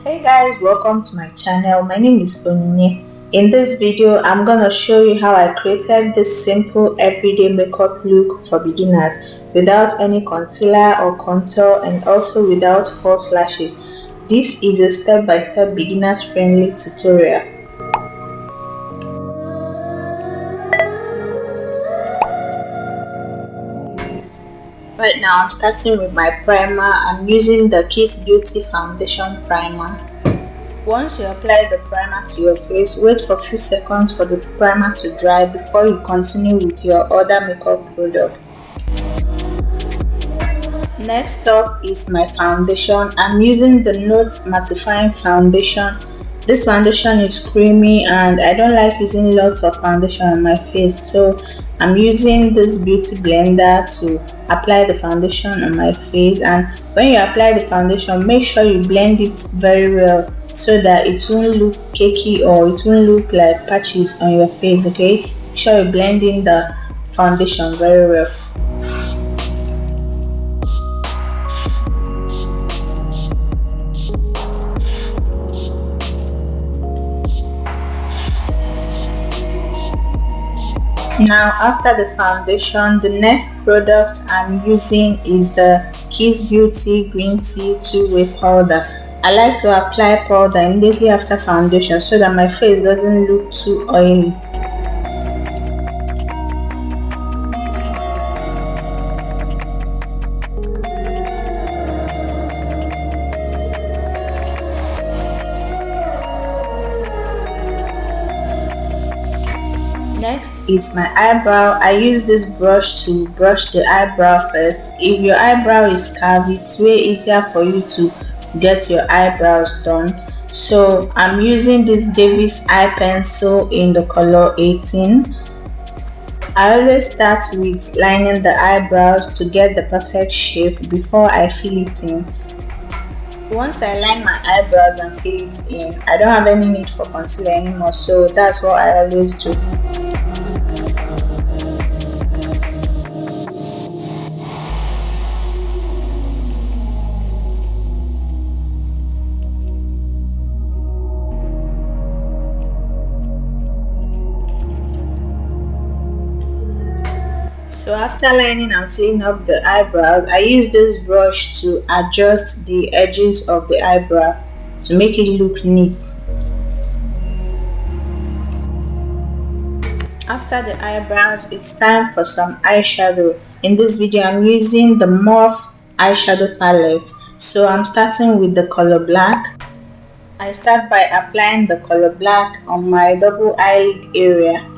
Hey guys, welcome to my channel. My name is Onyinye. In this video, I'm gonna show you how I created this simple everyday makeup look for beginners without any concealer or contour and also without false lashes. This is a step-by-step beginners friendly tutorial. Right now, I'm starting with my primer. I'm using the Huxiabeauty foundation primer. Once you apply the primer to your face, wait for a few seconds for the primer to dry before you continue with your other makeup products. Next up is my foundation. I'm using the Nude mattifying foundation. This foundation is creamy and I don't like using lots of foundation on my face, so I'm using this beauty blender to apply the foundation on my face. And when you apply the foundation, make sure you blend it very well so that it won't look cakey or it won't look like patches on your face. Okay, make sure you blend in the foundation very well. Now after the foundation, the next product I'm using is the Huxiabeauty green tea two-way powder. I like to apply powder immediately after foundation so that my face doesn't look too oily. Next is my eyebrow. I use this brush to brush the eyebrow first. If your eyebrow is curvy, it's way easier for you to get your eyebrows done. So I'm using this Davis eye pencil in the color 18. I always start with lining the eyebrows to get the perfect shape before I fill it in. Once I line my eyebrows and fill it in, I don't have any need for concealer anymore, so that's what I always do. So after lining and filling up the eyebrows, I use this brush to adjust the edges of the eyebrow to make it look neat. After the eyebrows, it's time for some eyeshadow. In this video, I'm using the Morphe eyeshadow palette. So I'm starting with the color black. I start by applying the color black on my double eyelid area.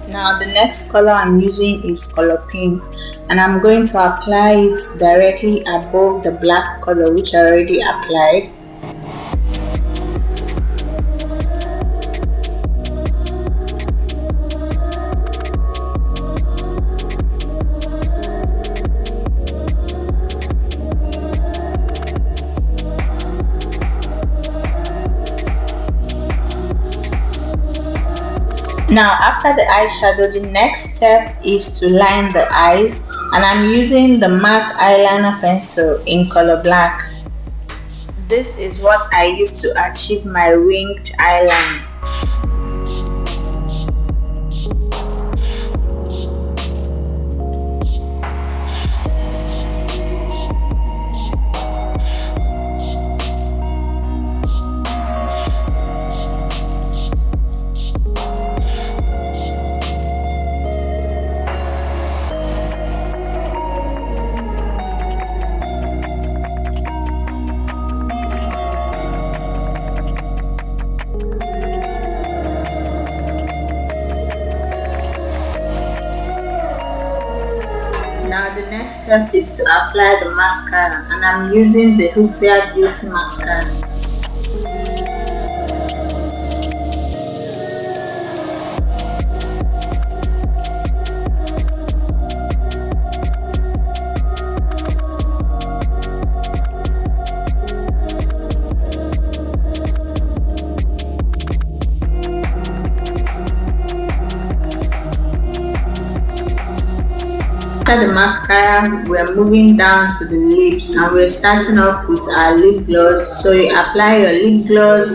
Now the next color I'm using is color pink, and I'm going to apply it directly above the black color which I already applied. Now after the eyeshadow, the next step is to line the eyes, and I'm using the MAC eyeliner pencil in color black. This is what I use to achieve my winged eyeliner. Now the next step is to apply the mascara, and I'm using the Huxiabeauty mascara. after the mascara, we're moving down to the lips, and we're starting off with our lip gloss. So you apply your lip gloss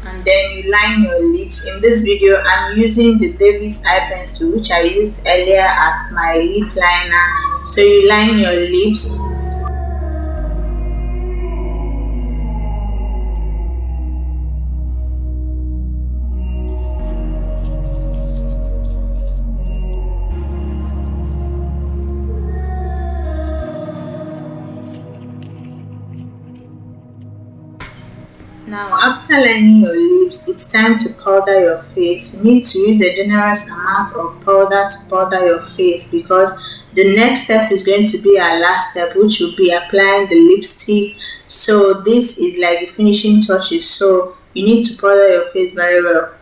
and then you line your lips. In this video, I'm using the Davis eye pencil, which I used earlier as my lip liner. So you line your lips. Now, after lining your lips, it's time to powder your face. You need to use a generous amount of powder to powder your face, because the next step is going to be our last step, which will be applying the lipstick. So this is like the finishing touches. So you need to powder your face very well.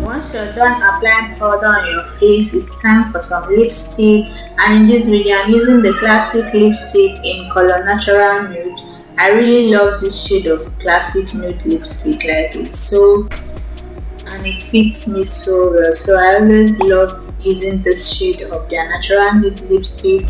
Once you're done applying powder on your face, it's time for some lipstick. And in this video, I'm using the classic lipstick in color Natural Nude. I really love this shade of classic nude lipstick. Like, it's so, and it fits me so well. So I always love using this shade of their Natural Nude lipstick.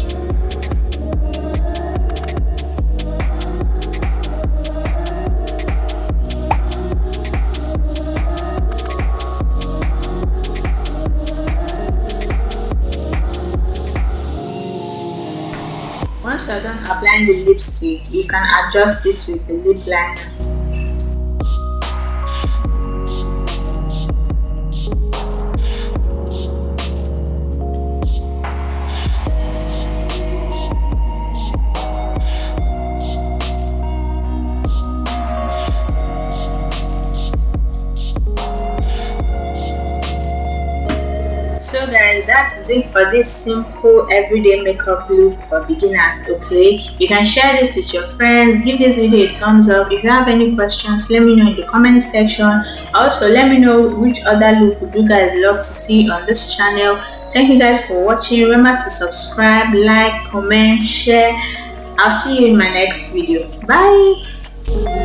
Once you're done applying the lipstick, you can adjust it with the lip liner. So guys, that's it for this simple everyday makeup look for beginners. Okay, you can share this with your friends, give this video a thumbs up. If you have any questions, let me know in the comment section. Also, let me know which other look would you guys love to see on this channel. Thank you guys for watching. Remember to subscribe, like, comment, share. I'll see you in my next video. Bye.